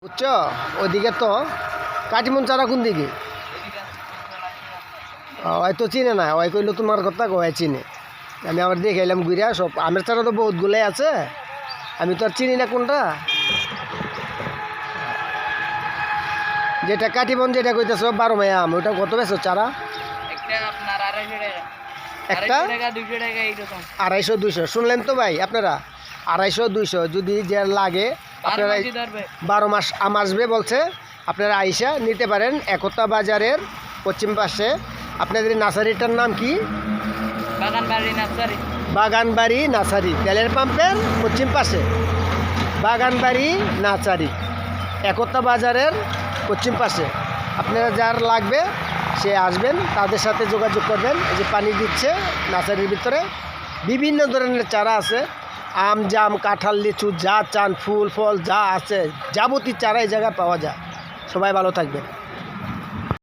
বুঝছো ওইদিকে তো কাটিমন চারা কোন দিকে ওই তো চিনে না ওই কইলো তোমার কথা ওই চিনে আমি আবার দেখে এলাম ঘুরিয়া সব আমের চারা তো বহুতগুলাই আছে আমি তো আর চিনি না কোনটা যেটা কাটিমন যেটা কইতেছ 12 মায়া আম ওটা কত বেছো চারা একটা 250 200 শুনলেন তো ভাই আপনারা 250 200 যদি যে লাগে আপনারা 12 মাস আম আসবে বলছে আপনারা আইসা নিতে পারেন একতা বাজারের পশ্চিম পাশে আপনাদের নার্সারিটার নাম কি বাগানবাড়ি নার্সারি তেলের পাম্পের পশ্চিম পাশে বাগানবাড়ি নার্সারি একতা বাজারের পশ্চিম পাশে আপনারা যার লাগবে সে আসবেন তাদের সাথে যোগাযোগ করবেন এই যে পানি দিচ্ছে নার্সারির ভিতরে বিভিন্ন ধরনের চারা আছে আম জাম কাঁঠাল লিচু যা চান ফুল ফল যা আছে যাবতীয় চারা এই জায়গায় পাওয়া যায় সবাই ভালো থাকবেন।